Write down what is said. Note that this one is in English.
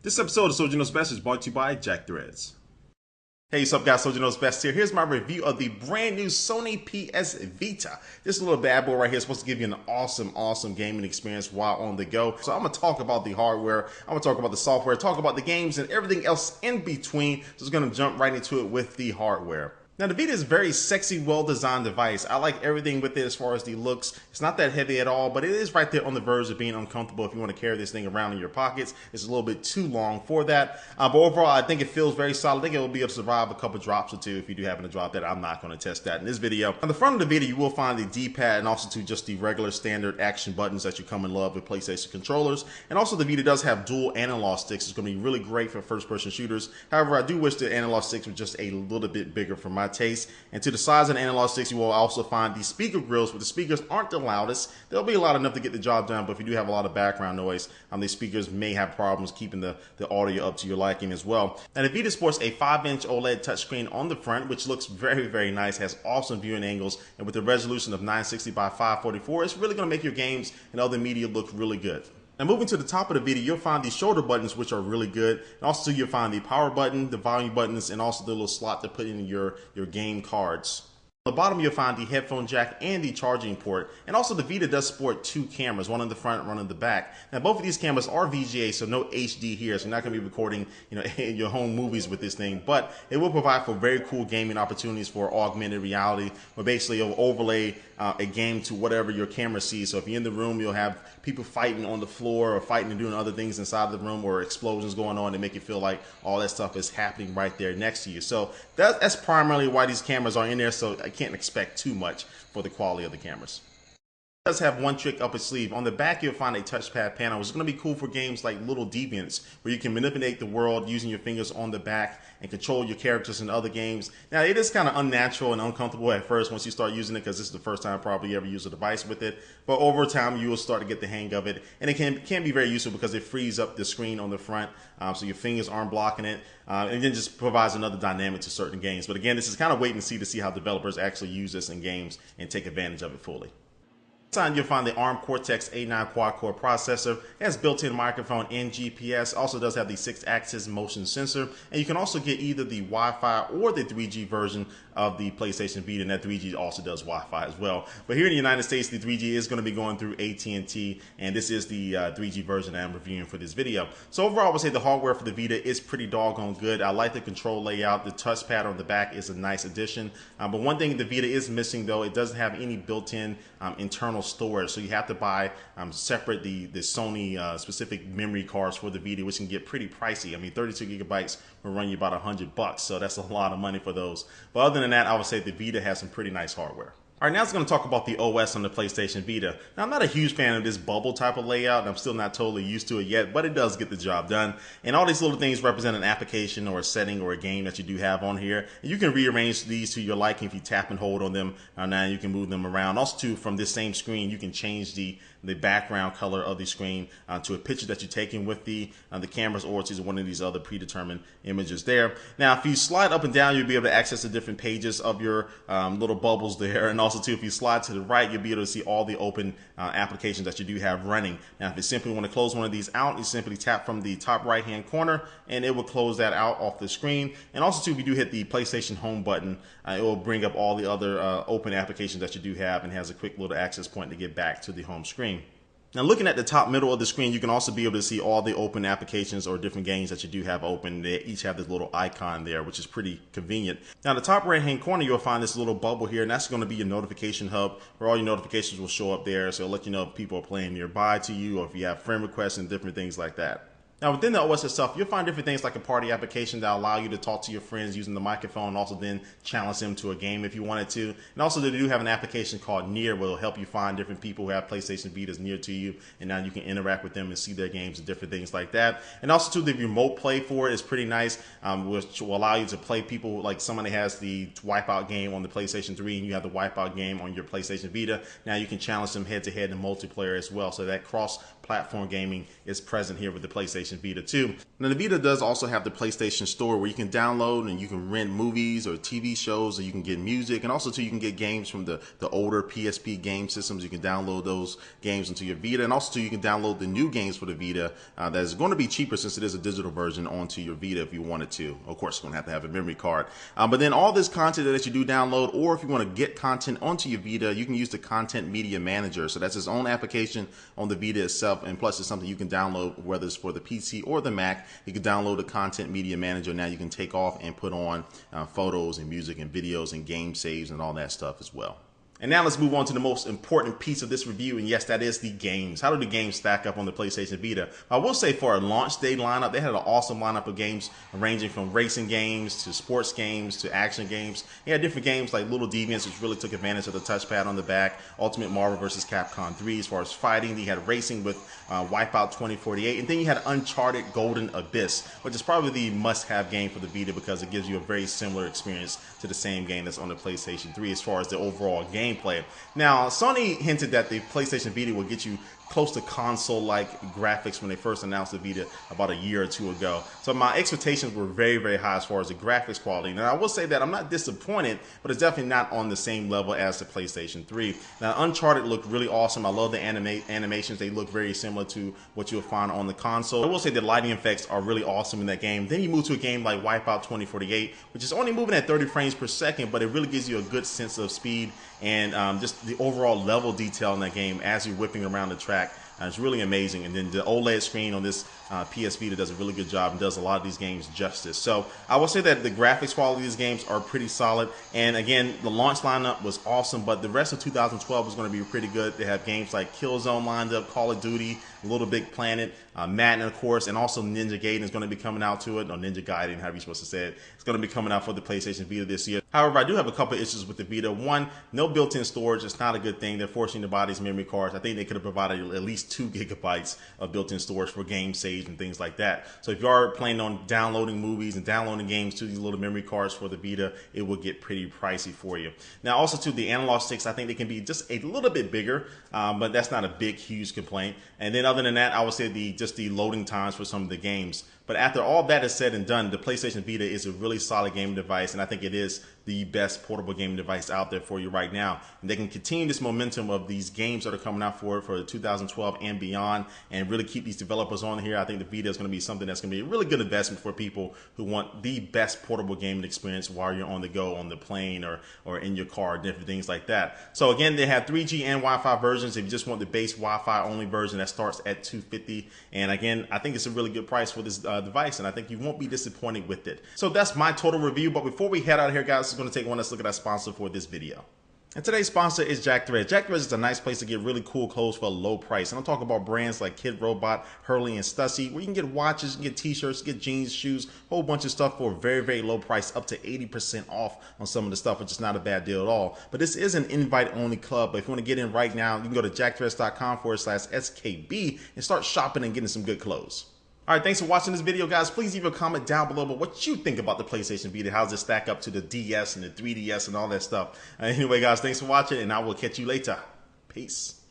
This episode of Soldier Knows Best is brought to you by Jack Threads. Hey, what's up guys, Soldier Knows Best here. Here's my review of the brand new Sony PS Vita. This little bad boy right here is supposed to give you an awesome gaming experience while on the go. So I'm going to talk about the hardware, I'm going to talk about the software, talk about the games and everything else in between. So I'm going to jump right into it with the hardware. Now the Vita is a very sexy, well-designed device. I like everything with it as far as the looks. It's not that heavy at all, but it is right there on the verge of being uncomfortable if you want to carry this thing around in your pockets. It's a little bit too long for that. But overall, I think it feels very solid. I think it will be able to survive a couple drops or two if you do happen to drop that. I'm not going to test that in this video. On the front of the Vita, you will find the D-pad and also just the regular standard action buttons that you come in love with PlayStation controllers. And also the Vita does have dual analog sticks. It's going to be really great for first-person shooters. However, I do wish the analog sticks were just a little bit bigger for my taste. And to the sides of the analog sticks, you will also find the speaker grills, but the speakers aren't the loudest. They'll be loud enough to get the job done, but if you do have a lot of background noise, these speakers may have problems keeping the audio up to your liking as well. Now the Vita sports a 5-inch OLED touchscreen on the front, which looks very nice, has awesome viewing angles, and with a resolution of 960 by 544, it's really going to make your games and other media look really good. Now moving to the top of the Vita, you'll find the shoulder buttons, which are really good. And also you'll find the power button, the volume buttons, and also the little slot to put in your game cards. On the bottom, you'll find the headphone jack and the charging port. And also the Vita does sport 2 cameras, one in the front, one in the back. Now both of these cameras are VGA, so no HD here, so you're not going to be recording your home movies with this thing. But it will provide for very cool gaming opportunities for augmented reality, where basically it'll overlay a game to whatever your camera sees. So if you're in the room, you'll have people fighting on the floor or fighting and doing other things inside the room, or explosions going on to make you feel like all that stuff is happening right there next to you. So that's primarily why these cameras are in there, so I can't expect too much for the quality of the cameras. It does have one trick up its sleeve. On the back, you'll find a touchpad panel, which is going to be cool for games like Little Deviants, where you can manipulate the world using your fingers on the back and control your characters in other games. Now, it is kind of unnatural and uncomfortable at first once you start using it, because this is the first time probably you ever use a device with it. But over time, you will start to get the hang of it, and it can be very useful because it frees up the screen on the front, so your fingers aren't blocking it, and then just provides another dynamic to certain games. But again, this is kind of wait and see to see how developers actually use this in games and take advantage of it fully. Inside, you'll find the ARM Cortex-A9 quad-core processor. It has built-in microphone and GPS. Also does have the 6-axis motion sensor, and you can also get either the Wi-Fi or the 3G version of the PlayStation Vita, and that 3G also does Wi-Fi as well. But here in the United States, the 3G is going to be going through AT&T, and this is the 3G version that I'm reviewing for this video. So overall, I would say the hardware for the Vita is pretty doggone good. I like the control layout. The touchpad on the back is a nice addition. But one thing the Vita is missing, though, it doesn't have any built-in internal storage, so you have to buy separate the Sony specific memory cards for the Vita, which can get pretty pricey. I mean, 32 gigabytes will run you about $100, so that's a lot of money for those. But other than that, I would say the Vita has some pretty nice hardware. All right, now I'm going to talk about the OS on the PlayStation Vita. Now, I'm not a huge fan of this bubble type of layout, and I'm still not totally used to it yet, but it does get the job done. And all these little things represent an application or a setting or a game that you do have on here. And you can rearrange these to your liking if you tap and hold on them. Now you can move them around. Also, too, from this same screen, you can change the background color of the screen to a picture that you're taking with the cameras, or to one of these other predetermined images there. Now, if you slide up and down, you'll be able to access the different pages of your little bubbles there. And also, too, if you slide to the right, you'll be able to see all the open applications that you do have running. Now, if you simply want to close one of these out, you simply tap from the top right-hand corner, and it will close that out off the screen. And also, too, if you do hit the PlayStation Home button, it will bring up all the other open applications that you do have, and has a quick little access point to get back to the home screen. Now, looking at the top middle of the screen, you can also be able to see all the open applications or different games that you do have open. They each have this little icon there, which is pretty convenient. Now, in the top right-hand corner, you'll find this little bubble here, and that's going to be your notification hub, where all your notifications will show up there. So it'll let you know if people are playing nearby to you, or if you have friend requests and different things like that. Now, within the OS itself, you'll find different things like a party application that allow you to talk to your friends using the microphone, and also then challenge them to a game if you wanted to. And also, they do have an application called Near, where it'll help you find different people who have PlayStation Vitas near to you, and now you can interact with them and see their games and different things like that. And also, too, the remote play for it is pretty nice, which will allow you to play people, like somebody has the Wipeout game on the PlayStation 3, and you have the Wipeout game on your PlayStation Vita. Now you can challenge them head-to-head in multiplayer as well, so that platform gaming is present here with the PlayStation Vita 2. Now the Vita does also have the PlayStation Store where you can download and you can rent movies or TV shows, or you can get music, and also too you can get games from the older PSP game systems. You can download those games into your Vita, and also too you can download the new games for the Vita that is going to be cheaper since it is a digital version onto your Vita if you wanted to. Of course, you're going to have a memory card. But then all this content that you do download, or if you want to get content onto your Vita, you can use the Content Media Manager. So that's its own application on the Vita itself, and plus it's something you can download whether it's for the PC or the Mac. You can download the Content Media Manager. Now you can take off and put on photos and music and videos and game saves and all that stuff as well. And now let's move on to the most important piece of this review, and yes, that is the games. How do the games stack up on the PlayStation Vita? I will say for a launch day lineup, they had an awesome lineup of games ranging from racing games to sports games to action games. They had different games like Little Deviants, which really took advantage of the touchpad on the back, Ultimate Marvel vs. Capcom 3 as far as fighting. You had racing with Wipeout 2048, and then you had Uncharted Golden Abyss, which is probably the must-have game for the Vita because it gives you a very similar experience to the same game that's on the PlayStation 3 as far as the overall gameplay. Now, Sony hinted that the PlayStation Vita will get you close to console-like graphics when they first announced the Vita about a year or two ago. So my expectations were very, very high as far as the graphics quality. Now, I will say that I'm not disappointed, but it's definitely not on the same level as the PlayStation 3. Now, Uncharted looked really awesome. I love the animations. They look very similar to what you'll find on the console. I will say the lighting effects are really awesome in that game. Then you move to a game like Wipeout 2048, which is only moving at 30 frames per second, but it really gives you a good sense of speed and just the overall level detail in that game as you're whipping around the track. It's really amazing. And then the OLED screen on this PS Vita does a really good job and does a lot of these games justice. So I will say that the graphics quality of these games are pretty solid. And again, the launch lineup was awesome, but the rest of 2012 is going to be pretty good. They have games like Killzone lined up, Call of Duty, Little Big Planet, Madden, of course, and also Ninja Gaiden is going to be coming out to it, or Ninja Gaiden, however you're supposed to say it. It's going to be coming out for the PlayStation Vita this year. However, I do have a couple issues with the Vita. One, no built-in storage. It's not a good thing. They're forcing you to buy these memory cards. I think they could have provided at least 2 gigabytes of built-in storage for game saves and things like that. So if you are planning on downloading movies and downloading games to these little memory cards for the Vita, it will get pretty pricey for you. Now, also to the analog sticks, I think they can be just a little bit bigger, but that's not a big, huge complaint. And then other than that, I would say just the loading times for some of the games. But after all that is said and done, the PlayStation Vita is a really solid gaming device, and I think it is the best portable gaming device out there for you right now. And they can continue this momentum of these games that are coming out for 2012 and beyond, and really keep these developers on here. I think the Vita is going to be something that's going to be a really good investment for people who want the best portable gaming experience while you're on the go, on the plane, or in your car, different things like that. So again, they have 3G and Wi-Fi versions. If you just want the base Wi-Fi only version, that starts at $250. And again, I think it's a really good price for this device, and I think you won't be disappointed with it. So that's my total review. But before we head out of here, guys, we're going to take one last look at our sponsor for this video. And today's sponsor is Jack Threads. Jack Threads is a nice place to get really cool clothes for a low price. And I'm talking about brands like Kid Robot, Hurley, and Stussy, where you can get watches, you can get t-shirts, get jeans, shoes, a whole bunch of stuff for a very, very low price, up to 80% off on some of the stuff, which is not a bad deal at all. But this is an invite-only club. But if you want to get in right now, you can go to jackthreads.com/SKB and start shopping and getting some good clothes. All right, thanks for watching this video, guys. Please leave a comment down below about what you think about the PlayStation Vita. How does it stack up to the DS and the 3DS and all that stuff? Anyway, guys, thanks for watching, and I will catch you later. Peace.